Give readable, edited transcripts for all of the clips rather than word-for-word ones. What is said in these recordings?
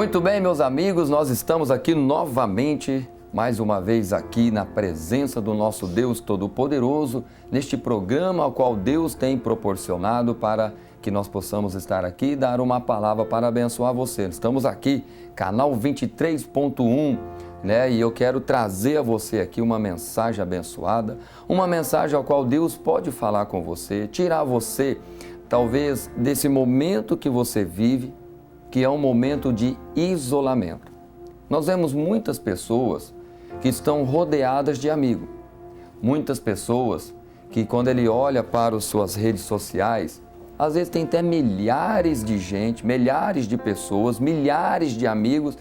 Muito bem, meus amigos, nós estamos aqui novamente, mais uma vez aqui na presença do nosso Deus Todo-Poderoso, neste programa ao qual Deus tem proporcionado para que nós possamos estar aqui e dar uma palavra para abençoar você. Estamos aqui, canal 23.1, né? E eu quero trazer a você aqui uma mensagem abençoada, uma mensagem ao qual Deus pode falar com você, tirar você, talvez, desse momento que você vive, que é um momento de isolamento. Nós vemos muitas pessoas que estão rodeadas de amigos. Muitas pessoas que, quando ele olha para as suas redes sociais, às vezes tem até milhares de gente, milhares de pessoas, milhares de amigos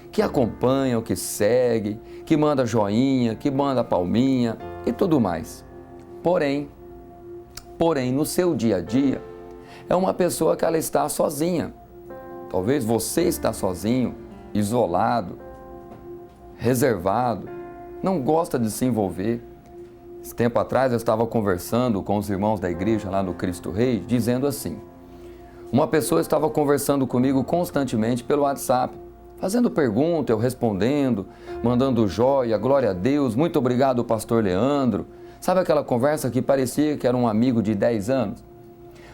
que acompanham, que seguem, que manda joinha, que manda palminha e tudo mais. Porém, no seu dia a dia, é uma pessoa que ela está sozinha. Talvez você está sozinho, isolado, reservado, não gosta de se envolver. Esse tempo atrás eu estava conversando com os irmãos da igreja lá no Cristo Rei, dizendo assim, uma pessoa estava conversando comigo constantemente pelo WhatsApp, fazendo pergunta, eu respondendo, mandando joia, glória a Deus, muito obrigado, pastor Leandro. Sabe aquela conversa que parecia que era um amigo de 10 anos?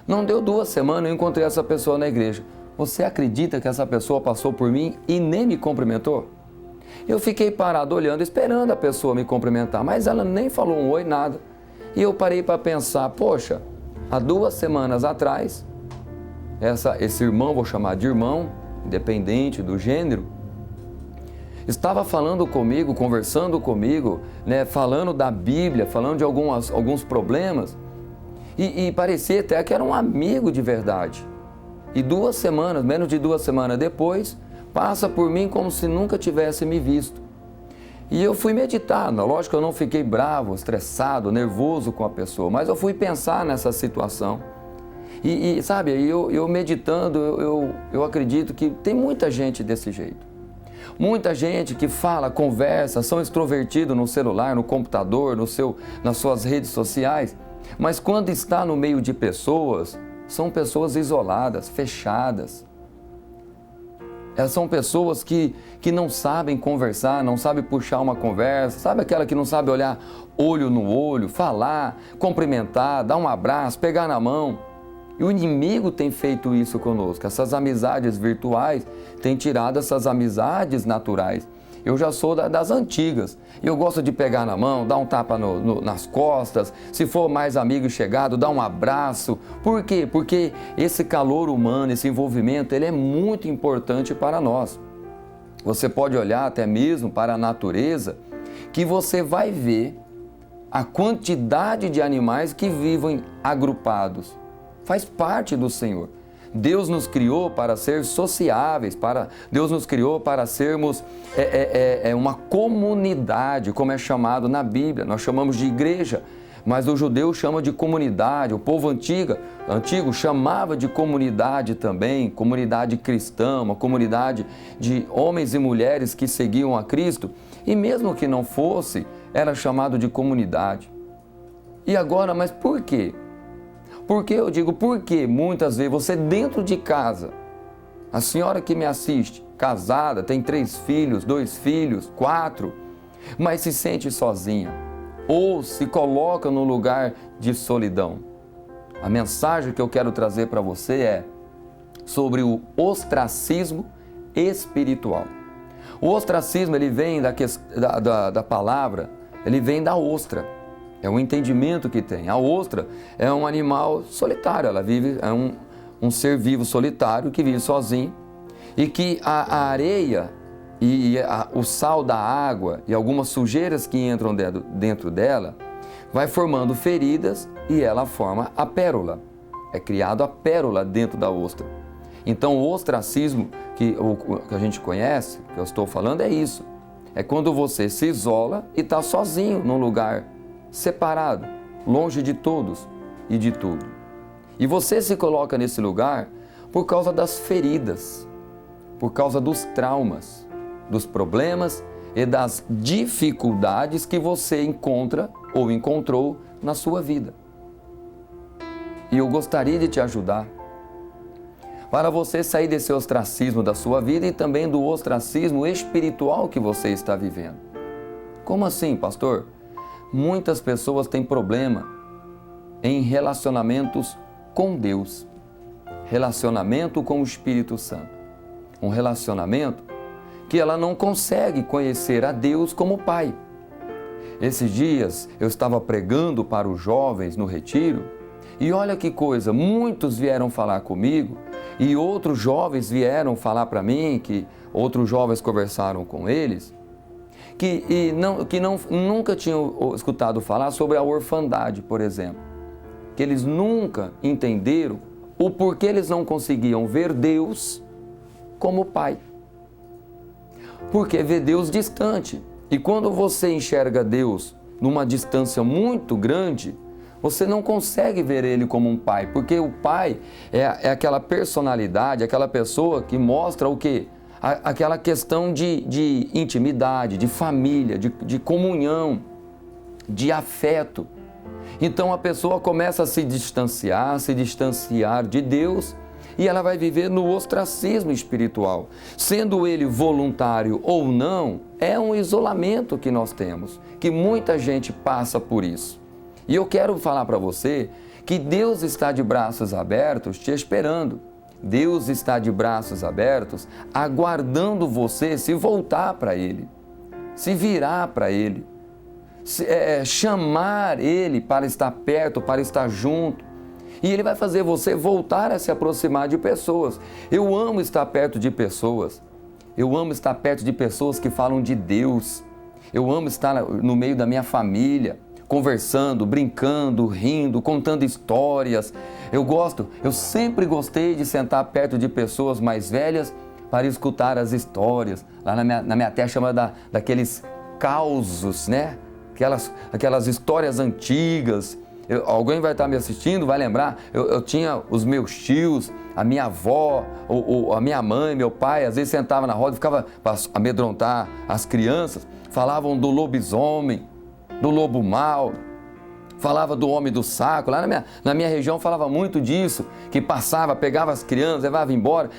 Não deu 2 semanas, eu encontrei essa pessoa na igreja. Você acredita que essa pessoa passou por mim e nem me cumprimentou? Eu fiquei parado olhando, esperando a pessoa me cumprimentar, mas ela nem falou um oi, nada. E eu parei para pensar, poxa, há 2 semanas atrás, esse irmão, vou chamar de irmão, independente do gênero, estava falando comigo, conversando comigo, né, falando da Bíblia, falando de alguns problemas, e parecia até que era um amigo de verdade. E 2 semanas, menos de 2 semanas depois, passa por mim como se nunca tivesse me visto. E eu fui meditar, lógico que eu não fiquei bravo, estressado, nervoso com a pessoa, mas eu fui pensar nessa situação. E sabe, eu meditando, eu acredito que tem muita gente desse jeito. Muita gente que fala, conversa, são extrovertidos no celular, no computador, nas suas redes sociais, mas quando está no meio de pessoas, são pessoas isoladas, fechadas. São pessoas que não sabem conversar, não sabem puxar uma conversa, sabe aquela que não sabe olhar olho no olho, falar, cumprimentar, dar um abraço, pegar na mão. E o inimigo tem feito isso conosco, essas amizades virtuais têm tirado essas amizades naturais. Eu já sou das antigas, eu gosto de pegar na mão, dar um tapa nas costas, se for mais amigo e chegado, dar um abraço. Por quê? Porque esse calor humano, esse envolvimento, ele é muito importante para nós. Você pode olhar até mesmo para a natureza, que você vai ver a quantidade de animais que vivem agrupados. Faz parte do Senhor. Deus nos criou para ser sociáveis, Deus nos criou para sermos uma comunidade, como é chamado na Bíblia. Nós chamamos de igreja, mas o judeu chama de comunidade. O povo antigo chamava de comunidade também, comunidade cristã, uma comunidade de homens e mulheres que seguiam a Cristo. E mesmo que não fosse, era chamado de comunidade. E agora, mas por quê? Por que eu digo porque muitas vezes você dentro de casa, a senhora que me assiste, casada, tem 3 filhos, 2 filhos, 4, mas se sente sozinha ou se coloca no lugar de solidão. A mensagem que eu quero trazer para você é sobre o ostracismo espiritual. O ostracismo, ele vem da palavra, ele vem da ostra. É um entendimento que tem. A ostra é um animal solitário, ela vive, é um ser vivo solitário que vive sozinho e que a areia e o sal da água e algumas sujeiras que entram dentro dela vai formando feridas e ela forma a pérola. É criado a pérola dentro da ostra. Então o ostracismo que a gente conhece, que eu estou falando, é isso. É quando você se isola e está sozinho num lugar separado, longe de todos e de tudo. E você se coloca nesse lugar por causa das feridas, por causa dos traumas, dos problemas e das dificuldades que você encontra ou encontrou na sua vida. E eu gostaria de te ajudar para você sair desse ostracismo da sua vida e também do ostracismo espiritual que você está vivendo. Como assim, pastor? Muitas pessoas têm problema em relacionamentos com Deus, relacionamento com o Espírito Santo. Um relacionamento que ela não consegue conhecer a Deus como Pai. Esses dias eu estava pregando para os jovens no retiro e olha que coisa, muitos vieram falar comigo e outros jovens vieram falar para mim, que outros jovens conversaram com eles, que nunca tinham escutado falar sobre a orfandade, por exemplo. Que eles nunca entenderam o porquê eles não conseguiam ver Deus como Pai. Porque vê Deus distante. E quando você enxerga Deus numa distância muito grande, você não consegue ver Ele como um pai, porque o pai é aquela personalidade, aquela pessoa que mostra o quê? Aquela questão de intimidade, de família, de comunhão, de afeto. Então a pessoa começa a se distanciar de Deus e ela vai viver no ostracismo espiritual. Sendo ele voluntário ou não, é um isolamento que nós temos, que muita gente passa por isso. E eu quero falar para você que Deus está de braços abertos te esperando. Deus está de braços abertos aguardando você se voltar para Ele, se virar para Ele, chamar Ele para estar perto, para estar junto. E Ele vai fazer você voltar a se aproximar de pessoas. Eu amo estar perto de pessoas. Eu amo estar perto de pessoas que falam de Deus. Eu amo estar no meio da minha família, conversando, brincando, rindo, contando histórias. Eu sempre gostei de sentar perto de pessoas mais velhas para escutar as histórias. Lá na minha terra chama daqueles causos, né? Aquelas histórias antigas. Alguém vai estar me assistindo, vai lembrar, eu tinha os meus tios, a minha avó, a minha mãe, meu pai, às vezes sentava na roda e ficava para amedrontar as crianças, falavam do lobisomem, do lobo mau, falava do homem do saco. Lá na minha região falava muito disso, que passava, pegava as crianças, levava embora,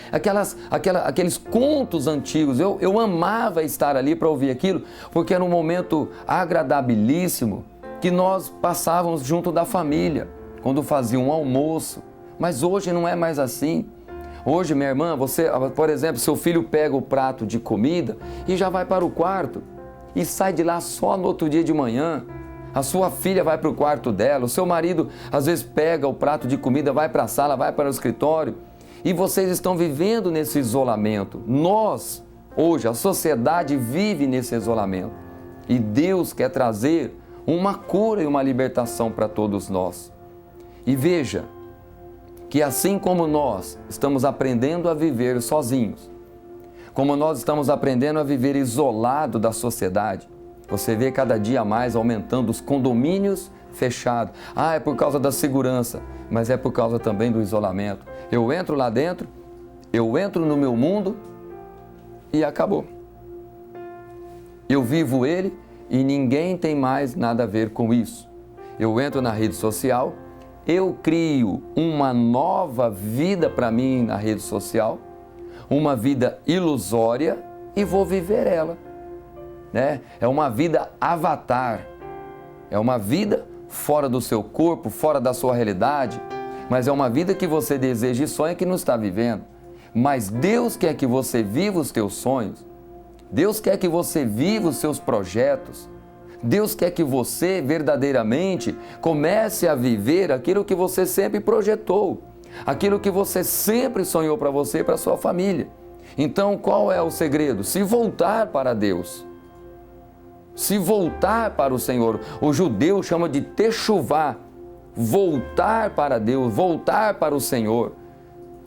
aqueles contos antigos. Eu amava estar ali para ouvir aquilo, porque era um momento agradabilíssimo que nós passávamos junto da família, quando fazia um almoço. Mas hoje não é mais assim. Hoje, minha irmã, você, por exemplo, seu filho pega o prato de comida e já vai para o quarto e sai de lá só no outro dia de manhã. A sua filha vai para o quarto dela, o seu marido às vezes pega o prato de comida, vai para a sala, vai para o escritório e vocês estão vivendo nesse isolamento. Nós, hoje, a sociedade vive nesse isolamento e Deus quer trazer uma cura e uma libertação para todos nós. E veja que assim como nós estamos aprendendo a viver sozinhos, como nós estamos aprendendo a viver isolado da sociedade, você vê cada dia mais aumentando os condomínios fechados. É por causa da segurança, mas é por causa também do isolamento. Eu entro lá dentro, eu entro no meu mundo e acabou. Eu vivo ele e ninguém tem mais nada a ver com isso. Eu entro na rede social, eu crio uma nova vida para mim na rede social, uma vida ilusória e vou viver ela. Né? É uma vida avatar, é uma vida fora do seu corpo, fora da sua realidade, mas é uma vida que você deseja e sonha que não está vivendo. Mas Deus quer que você viva os teus sonhos. Deus quer que você viva os seus projetos. Deus quer que você verdadeiramente comece a viver aquilo que você sempre projetou, aquilo que você sempre sonhou para você e para sua família. Então, qual é o segredo? Se voltar para Deus. Se voltar para o Senhor. O judeu chama de techuvá, voltar para Deus, voltar para o Senhor.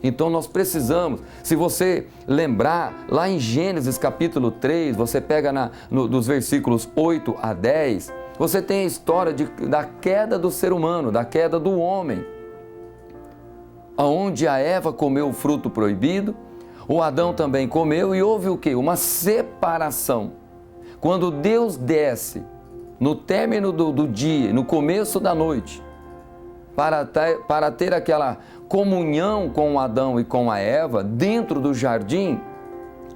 Então nós precisamos, se você lembrar, lá em Gênesis capítulo 3, você pega dos versículos 8 a 10, você tem a história da queda do ser humano, da queda do homem. Onde a Eva comeu o fruto proibido, o Adão também comeu e houve o quê? Uma separação. Quando Deus desce, no término do dia, no começo da noite, para ter aquela comunhão com Adão e com a Eva dentro do jardim,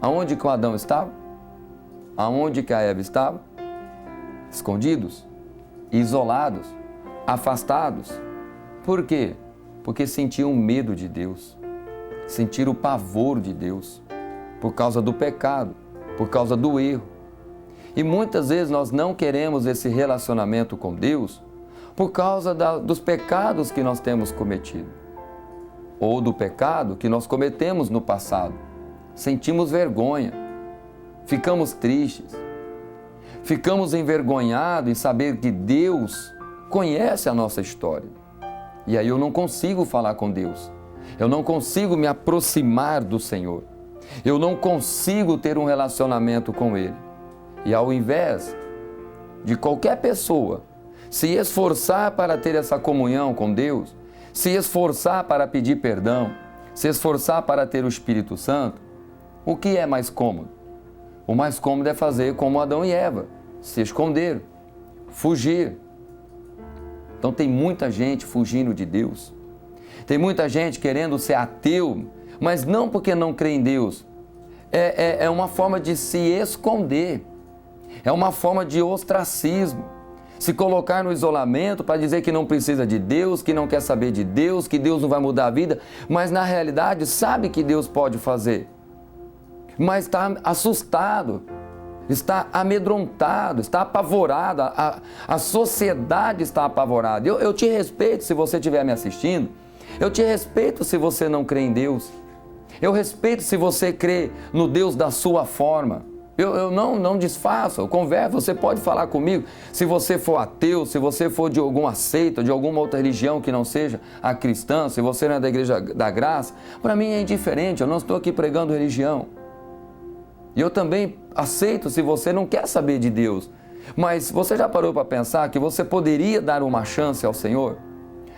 aonde que o Adão estava? Aonde que a Eva estava? Escondidos, isolados, afastados. Por quê? Porque sentiam medo de Deus, sentiram o pavor de Deus, por causa do pecado, por causa do erro. E muitas vezes nós não queremos esse relacionamento com Deus por causa dos pecados que nós temos cometido, ou do pecado que nós cometemos no passado. Sentimos vergonha, ficamos tristes, ficamos envergonhados em saber que Deus conhece a nossa história. E aí eu não consigo falar com Deus, eu não consigo me aproximar do Senhor, eu não consigo ter um relacionamento com Ele. E ao invés de qualquer pessoa se esforçar para ter essa comunhão com Deus, se esforçar para pedir perdão, se esforçar para ter o Espírito Santo, o que é mais cômodo? O mais cômodo é fazer como Adão e Eva, se esconder, fugir. Então tem muita gente fugindo de Deus. Tem muita gente querendo ser ateu, mas não porque não crê em Deus. É uma forma de se esconder. É uma forma de ostracismo. Se colocar no isolamento para dizer que não precisa de Deus, que não quer saber de Deus, que Deus não vai mudar a vida, mas na realidade sabe que Deus pode fazer. Mas está assustado, está amedrontado, está apavorado, a sociedade está apavorada. Eu te respeito se você estiver me assistindo, eu te respeito se você não crê em Deus, eu respeito se você crê no Deus da sua forma. Eu não desfaço, eu converso, você pode falar comigo. Se você for ateu, se você for de alguma seita, de alguma outra religião que não seja a cristã, se você não é da Igreja da Graça, para mim é indiferente, eu não estou aqui pregando religião. E eu também aceito se você não quer saber de Deus. Mas você já parou para pensar que você poderia dar uma chance ao Senhor?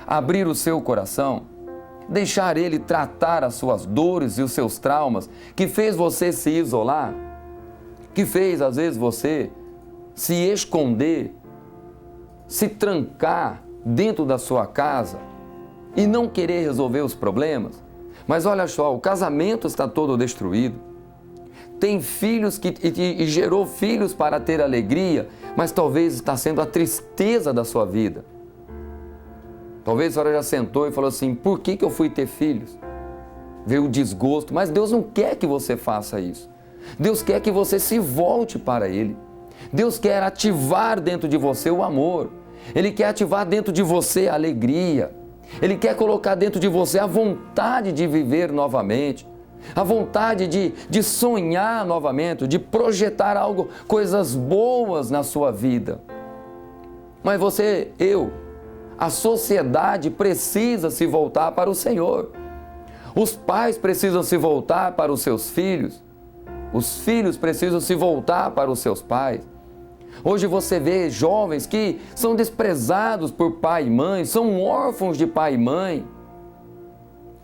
Abrir o seu coração? Deixar Ele tratar as suas dores e os seus traumas, que fez você se isolar? Que fez, às vezes, você se esconder, se trancar dentro da sua casa e não querer resolver os problemas. Mas olha só, o casamento está todo destruído. Tem filhos e gerou filhos para ter alegria, mas talvez está sendo a tristeza da sua vida. Talvez a senhora já sentou e falou assim, por que eu fui ter filhos? Veio o desgosto, mas Deus não quer que você faça isso. Deus quer que você se volte para Ele. Deus quer ativar dentro de você o amor. Ele quer ativar dentro de você a alegria. Ele quer colocar dentro de você a vontade de viver novamente. A vontade de sonhar novamente, de projetar algo, coisas boas na sua vida. Mas a sociedade precisa se voltar para o Senhor. Os pais precisam se voltar para os seus filhos. Os filhos precisam se voltar para os seus pais. Hoje você vê jovens que são desprezados por pai e mãe, são órfãos de pai e mãe.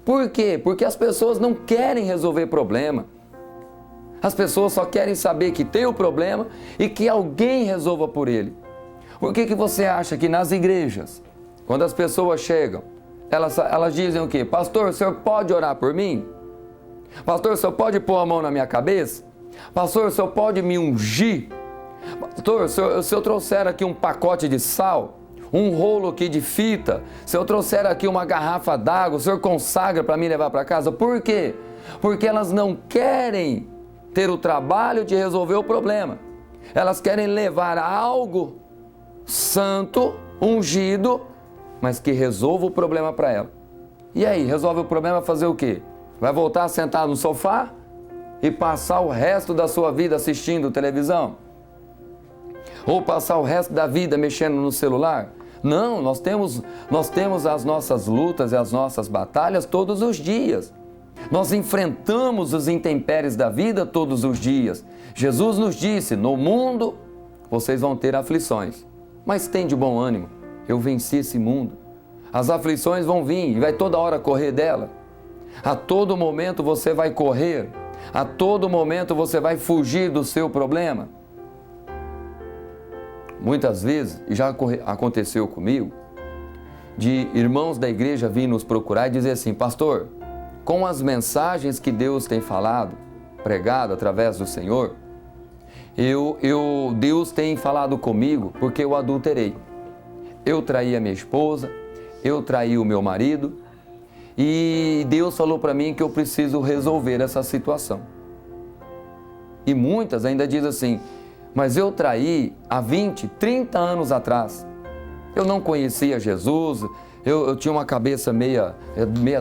Por quê? Porque as pessoas não querem resolver problema. As pessoas só querem saber que tem o problema e que alguém resolva por ele. Por que você acha que nas igrejas, quando as pessoas chegam, elas dizem o quê? Pastor, o senhor pode orar por mim? Pastor, o senhor pode pôr a mão na minha cabeça? Pastor, o senhor pode me ungir? Pastor, se eu trouxer aqui um pacote de sal, um rolo aqui de fita, se eu trouxer aqui uma garrafa d'água, o senhor consagra para mim levar para casa? Por quê? Porque elas não querem ter o trabalho de resolver o problema. Elas querem levar algo santo, ungido, mas que resolva o problema para ela. E aí, resolve o problema fazer o quê? Vai voltar a sentar no sofá e passar o resto da sua vida assistindo televisão? Ou passar o resto da vida mexendo no celular? Não, nós temos as nossas lutas e as nossas batalhas todos os dias. Nós enfrentamos os intempéries da vida todos os dias. Jesus nos disse, no mundo vocês vão ter aflições, mas tem de bom ânimo, eu venci esse mundo. As aflições vão vir e vai toda hora correr dela. A todo momento você vai correr, a todo momento você vai fugir do seu problema. Muitas vezes, e já aconteceu comigo, de irmãos da igreja vir nos procurar e dizer assim: pastor, com as mensagens que Deus tem falado, pregado através do Senhor, Deus tem falado comigo porque eu adulterei. Eu traí a minha esposa, eu traí o meu marido e Deus falou para mim que eu preciso resolver essa situação. E muitas ainda dizem assim: mas eu traí há 20, 30 anos atrás. Eu não conhecia Jesus, eu tinha uma cabeça meia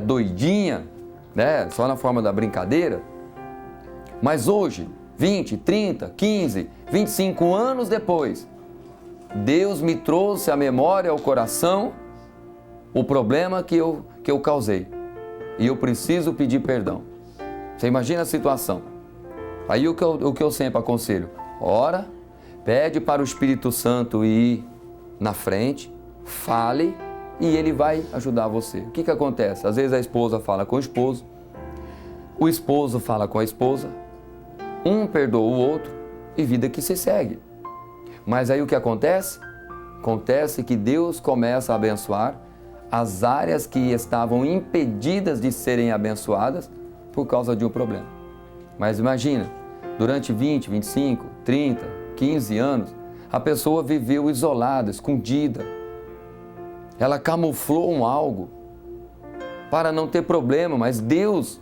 doidinha, né? Só na forma da brincadeira. Mas hoje, 20, 30, 15, 25 anos depois, Deus me trouxe à memória, ao coração, o problema que eu causei. E eu preciso pedir perdão. Você imagina a situação. Aí o que eu sempre aconselho: ora, pede para o Espírito Santo ir na frente, fale e ele vai ajudar você. O que acontece? Às vezes a esposa fala com o esposo fala com a esposa, um perdoa o outro e vida que se segue. Mas aí o que acontece? Acontece que Deus começa a abençoar as áreas que estavam impedidas de serem abençoadas por causa de um problema. Mas imagina, durante 20, 25, 30, 15 anos, a pessoa viveu isolada, escondida. Ela camuflou algo para não ter problema, mas Deus,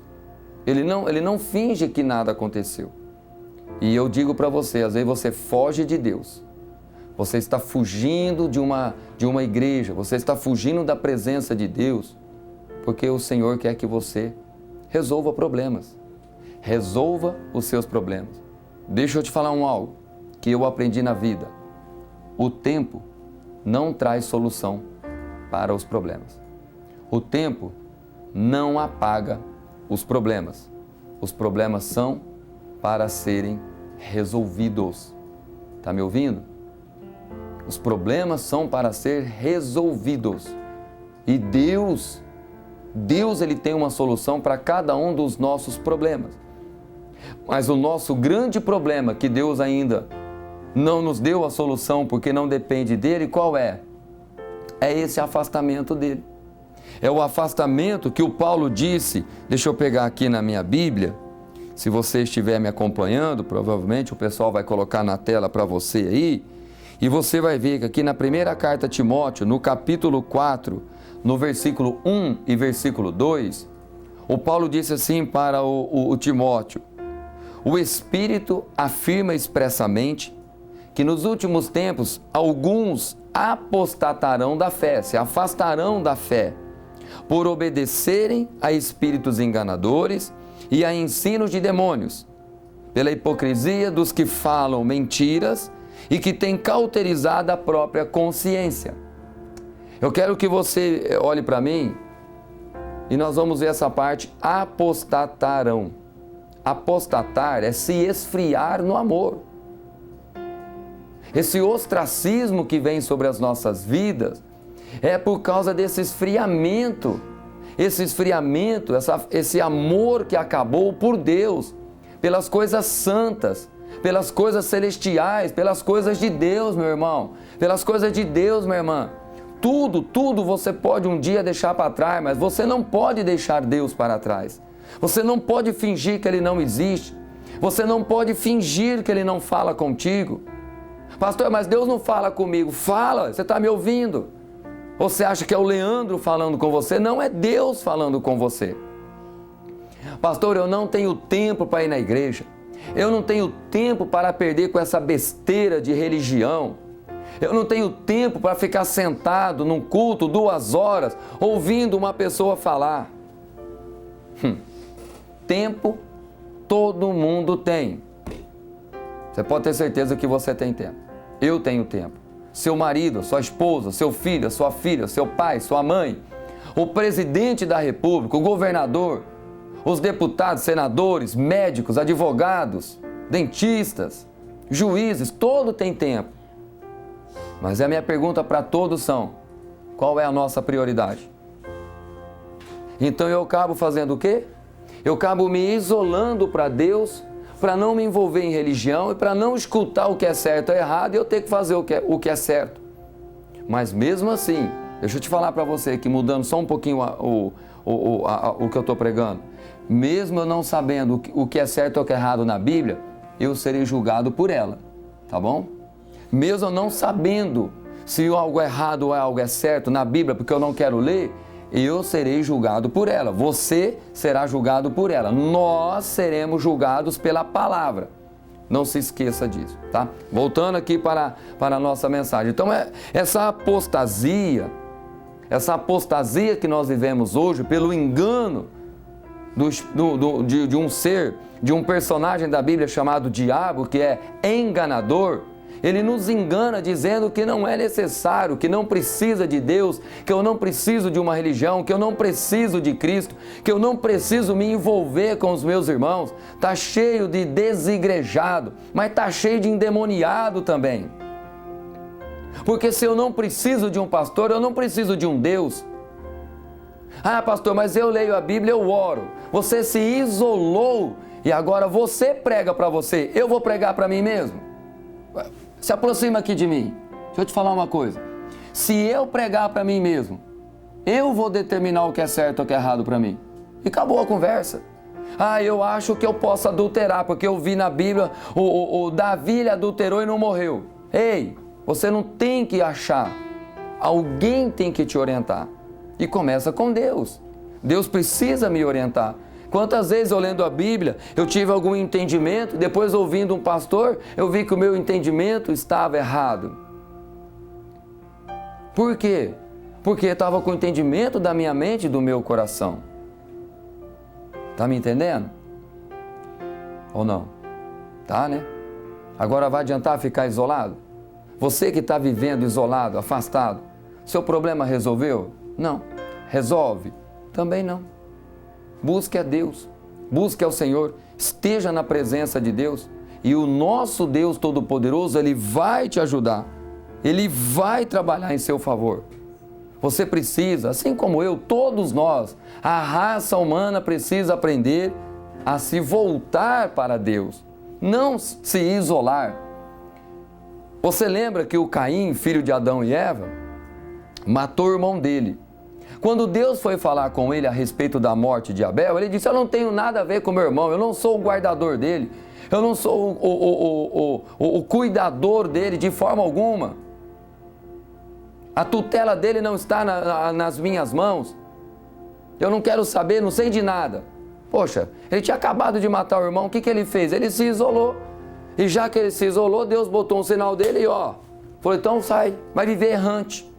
Ele não finge que nada aconteceu. E eu digo para você, às vezes você foge de Deus. Você está fugindo de uma igreja, você está fugindo da presença de Deus, porque o Senhor quer que você resolva problemas. Resolva os seus problemas. Deixa eu te falar algo que eu aprendi na vida. O tempo não traz solução para os problemas. O tempo não apaga os problemas. Os problemas são para serem resolvidos. Está me ouvindo? Os problemas são para ser resolvidos. E Deus Ele tem uma solução para cada um dos nossos problemas. Mas o nosso grande problema, que Deus ainda não nos deu a solução porque não depende dele, qual é? É esse afastamento dele. É o afastamento que o Paulo disse, deixa eu pegar aqui na minha Bíblia, se você estiver me acompanhando, provavelmente o pessoal vai colocar na tela para você aí, e você vai ver que aqui na primeira carta a Timóteo, no capítulo 4, no versículo 1 e versículo 2, o Paulo disse assim para o Timóteo: o Espírito afirma expressamente que nos últimos tempos alguns apostatarão da fé, se afastarão da fé, por obedecerem a espíritos enganadores e a ensinos de demônios, pela hipocrisia dos que falam mentiras e que têm cauterizado a própria consciência. Eu quero que você olhe para mim e nós vamos ver essa parte: apostatarão. Apostatar é se esfriar no amor. Esse ostracismo que vem sobre as nossas vidas é por causa desse esfriamento, esse amor que acabou por Deus, pelas coisas santas, pelas coisas celestiais, pelas coisas de Deus, meu irmão, pelas coisas de Deus, minha irmã. Tudo você pode um dia deixar para trás, mas você não pode deixar Deus para trás. Você não pode fingir que Ele não existe. Você não pode fingir que Ele não fala contigo. Pastor, mas Deus não fala comigo. Fala, você está me ouvindo? Você acha que é o Leandro falando com você? Não, é Deus falando com você. Pastor, eu não tenho tempo para ir na igreja. Eu não tenho tempo para perder com essa besteira de religião. Eu não tenho tempo para ficar sentado num culto 2 horas ouvindo uma pessoa falar. Tempo todo mundo tem. Você pode ter certeza que você tem tempo. Eu tenho tempo. Seu marido, sua esposa, seu filho, sua filha, seu pai, sua mãe, o presidente da República, o governador, os deputados, senadores, médicos, advogados, dentistas, juízes, todo tem tempo. Mas a minha pergunta para todos são: qual é a nossa prioridade? Então eu acabo fazendo o quê? Eu acabo me isolando para Deus, para não me envolver em religião e para não escutar o que é certo ou errado e eu ter que fazer o que é certo. Mas mesmo assim, Deixa eu te falar para você aqui, mudando só um pouquinho o que eu estou pregando. Mesmo eu não sabendo o que é certo ou o que é errado na Bíblia, eu serei julgado por ela, tá bom? Mesmo eu não sabendo se algo é errado ou algo é certo na Bíblia, porque eu não quero ler, eu serei julgado por ela. Você será julgado por ela. Nós seremos julgados pela palavra. Não se esqueça disso, tá? Voltando aqui para a nossa mensagem. Então, essa apostasia que nós vivemos hoje, pelo engano de um ser, de um personagem da Bíblia chamado diabo, que é enganador, ele nos engana dizendo que não é necessário, que não precisa de Deus, que eu não preciso de uma religião, que eu não preciso de Cristo, que eu não preciso me envolver com os meus irmãos. Está cheio de desigrejado, mas está cheio de endemoniado também. Porque se eu não preciso de um pastor, eu não preciso de um Deus. Ah, pastor, mas eu leio a Bíblia, eu oro. Você se isolou e agora você prega para você. Eu vou pregar para mim mesmo? Se aproxima aqui de mim. Deixa eu te falar uma coisa. Se eu pregar para mim mesmo, eu vou determinar o que é certo ou o que é errado para mim. E acabou a conversa. Ah, eu acho que eu posso adulterar, porque eu vi na Bíblia o Davi ele adulterou e não morreu. Ei, você não tem que achar. Alguém tem que te orientar. E começa com Deus. Deus precisa me orientar. Quantas vezes eu lendo a Bíblia, eu tive algum entendimento, depois ouvindo um pastor, eu vi que o meu entendimento estava errado. Por quê? Porque estava com o entendimento da minha mente e do meu coração. Tá me entendendo? Ou não? Tá, né? Agora vai adiantar ficar isolado? Você que está vivendo isolado, afastado, seu problema resolveu? Não. Resolve? Também não. Busque a Deus, busque ao Senhor, esteja na presença de Deus e o nosso Deus Todo-Poderoso, Ele vai te ajudar, Ele vai trabalhar em seu favor. Você precisa, assim como eu, todos nós, a raça humana precisa aprender a se voltar para Deus, não se isolar. Você lembra que o Caim, filho de Adão e Eva, matou o irmão dele. Quando Deus foi falar com ele a respeito da morte de Abel, ele disse, eu não tenho nada a ver com meu irmão, eu não sou o guardador dele, eu não sou o cuidador dele de forma alguma. A tutela dele não está nas minhas mãos. Eu não quero saber, não sei de nada. Poxa, ele tinha acabado de matar o irmão, o que ele fez? Ele se isolou. E já que ele se isolou, Deus botou um sinal dele e falou, então sai, vai viver errante.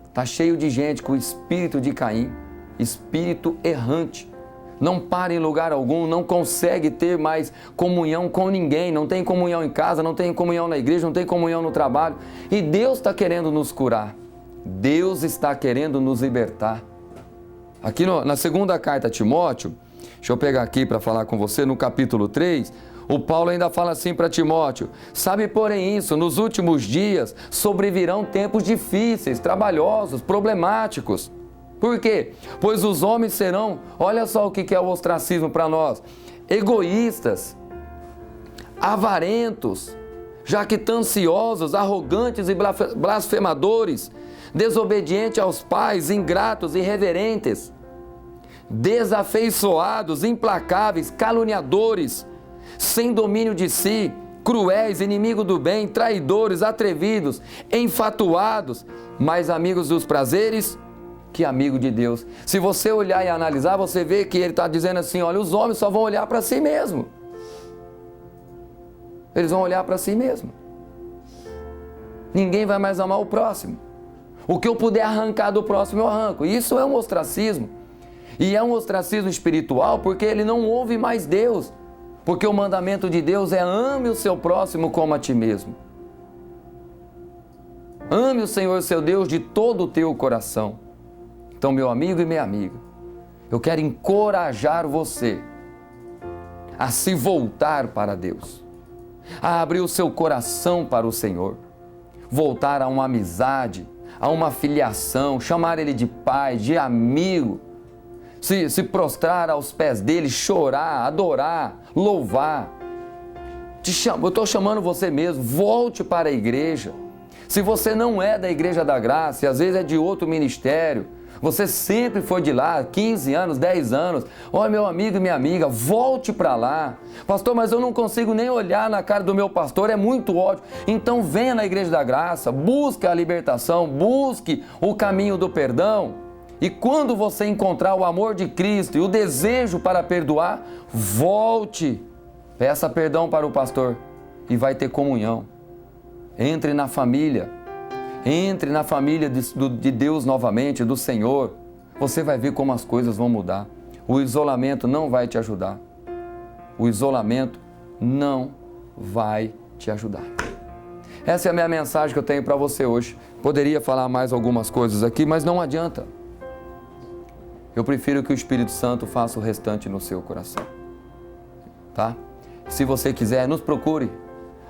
Está cheio de gente com o espírito de Caim, espírito errante. Não para em lugar algum, não consegue ter mais comunhão com ninguém, não tem comunhão em casa, não tem comunhão na igreja, não tem comunhão no trabalho. E Deus está querendo nos curar, Deus está querendo nos libertar. Aqui na segunda carta a Timóteo, deixa eu pegar aqui para falar com você, no capítulo 3, o Paulo ainda fala assim para Timóteo, sabe porém isso, nos últimos dias sobrevirão tempos difíceis, trabalhosos, problemáticos. Por quê? Pois os homens serão, olha só o que é o ostracismo para nós, egoístas, avarentos, jactanciosos, arrogantes e blasfemadores, desobedientes aos pais, ingratos, irreverentes, desafeiçoados, implacáveis, caluniadores, sem domínio de si, cruéis, inimigos do bem, traidores, atrevidos, enfatuados, mais amigos dos prazeres que amigo de Deus. Se você olhar e analisar, você vê que ele está dizendo assim, olha, os homens só vão olhar para si mesmo. Eles vão olhar para si mesmo. Ninguém vai mais amar o próximo. O que eu puder arrancar do próximo, eu arranco. Isso é um ostracismo. E é um ostracismo espiritual porque ele não ouve mais Deus. Porque o mandamento de Deus é ame o seu próximo como a ti mesmo. Ame o Senhor seu Deus de todo o teu coração. Então, meu amigo e minha amiga, eu quero encorajar você a se voltar para Deus, a abrir o seu coração para o Senhor, voltar a uma amizade, a uma filiação, chamar Ele de pai, de amigo, se prostrar aos pés dele, chorar, adorar, louvar. Eu estou chamando você mesmo, volte para a igreja, Se você não é da Igreja da Graça, e às vezes é de outro ministério, você sempre foi de lá, 15 anos, 10 anos. Olha, meu amigo e minha amiga, volte para lá. Pastor, mas eu não consigo nem olhar na cara do meu pastor, é muito ódio. Então venha na Igreja da Graça, busque a libertação, busque o caminho do perdão. E quando você encontrar o amor de Cristo e o desejo para perdoar, volte, peça perdão para o pastor e vai ter comunhão. Entre na família. Entre na família de Deus novamente, do Senhor. Você vai ver como as coisas vão mudar. O isolamento não vai te ajudar. O isolamento não vai te ajudar. Essa é a minha mensagem que eu tenho para você hoje. Poderia falar mais algumas coisas aqui, mas não adianta. Eu prefiro que o Espírito Santo faça o restante no seu coração. Tá? Se você quiser, nos procure.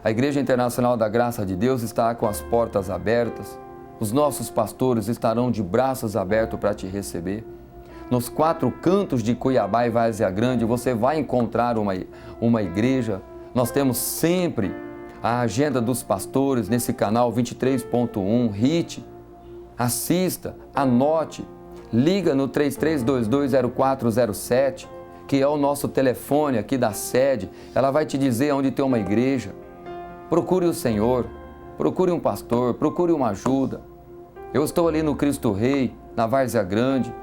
A Igreja Internacional da Graça de Deus está com as portas abertas. Os nossos pastores estarão de braços abertos para te receber. Nos 4 cantos de Cuiabá e Várzea Grande, você vai encontrar uma igreja. Nós temos sempre a agenda dos pastores nesse canal 23.1, HIT. Assista, anote, liga no 33220407, que é o nosso telefone aqui da sede. Ela vai te dizer onde tem uma igreja. Procure o Senhor, procure um pastor, procure uma ajuda. Eu estou ali no Cristo Rei, na Várzea Grande,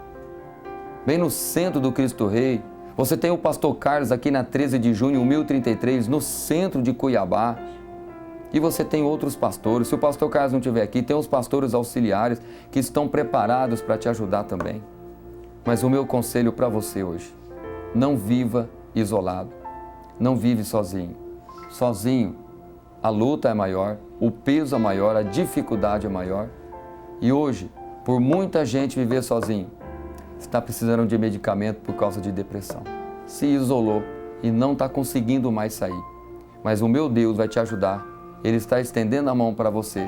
bem no centro do Cristo Rei. Você tem o pastor Carlos aqui na 13 de junho, 1033, no centro de Cuiabá. E você tem outros pastores. Se o pastor Carlos não estiver aqui, tem os pastores auxiliares que estão preparados para te ajudar também. Mas o meu conselho para você hoje, não viva isolado, não vive sozinho. Sozinho, a luta é maior, o peso é maior, a dificuldade é maior. E hoje, por muita gente viver sozinho, está precisando de medicamento por causa de depressão. Se isolou e não está conseguindo mais sair. Mas o meu Deus vai te ajudar. Ele está estendendo a mão para você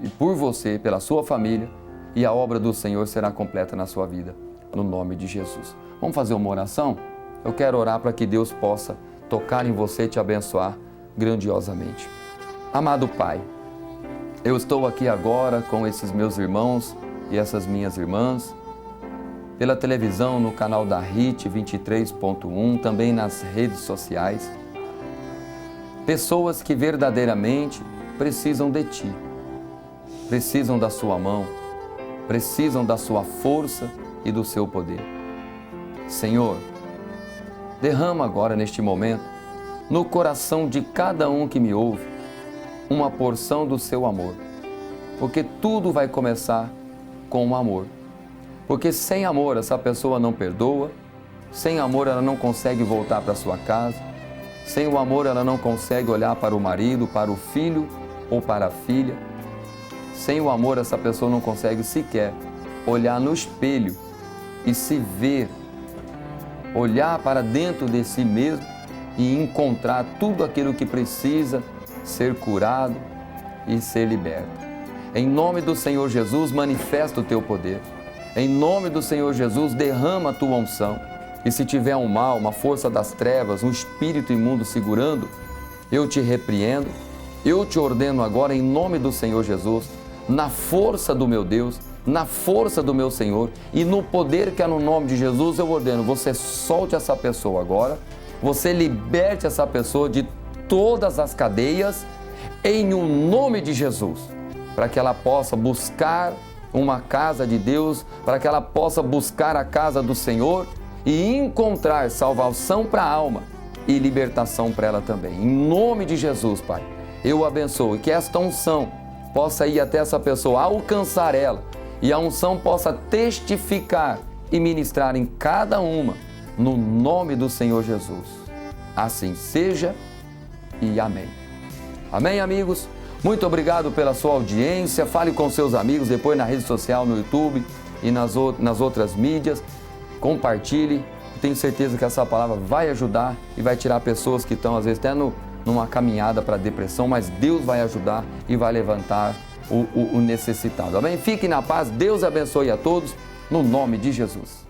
e por você, pela sua família, e a obra do Senhor será completa na sua vida, no nome de Jesus. Vamos fazer uma oração? Eu quero orar para que Deus possa tocar em você e te abençoar grandiosamente. Amado Pai, eu estou aqui agora com esses meus irmãos e essas minhas irmãs, pela televisão, no canal da HIT 23.1, também nas redes sociais. Pessoas que verdadeiramente precisam de Ti, precisam da Sua mão, precisam da Sua força e do Seu poder. Senhor, derrama agora neste momento, no coração de cada um que me ouve, uma porção do Seu amor, porque tudo vai começar com o amor. Porque sem amor essa pessoa não perdoa, sem amor ela não consegue voltar para sua casa, sem o amor ela não consegue olhar para o marido, para o filho ou para a filha. Sem o amor essa pessoa não consegue sequer olhar no espelho e se ver, olhar para dentro de si mesmo e encontrar tudo aquilo que precisa ser curado e ser liberto. Em nome do Senhor Jesus, manifesta o Teu poder. Em nome do Senhor Jesus, derrama a Tua unção. E se tiver um mal, uma força das trevas, um espírito imundo segurando, eu te repreendo, eu te ordeno agora em nome do Senhor Jesus, na força do meu Deus, na força do meu Senhor e no poder que é no nome de Jesus, eu ordeno, você solte essa pessoa agora, você liberte essa pessoa de todas as cadeias, em o nome de Jesus, para que ela possa buscar uma casa de Deus, para que ela possa buscar a casa do Senhor e encontrar salvação para a alma e libertação para ela também. Em nome de Jesus, Pai, eu abençoo e que esta unção possa ir até essa pessoa, alcançar ela e a unção possa testificar e ministrar em cada uma, no nome do Senhor Jesus. Assim seja e amém. Amém, amigos? Muito obrigado pela sua audiência. Fale com seus amigos depois na rede social, no YouTube e nas outras mídias. Compartilhe. Tenho certeza que essa palavra vai ajudar e vai tirar pessoas que estão, às vezes, até numa caminhada para a depressão, mas Deus vai ajudar e vai levantar o necessitado. Amém? Fique na paz. Deus abençoe a todos, no nome de Jesus.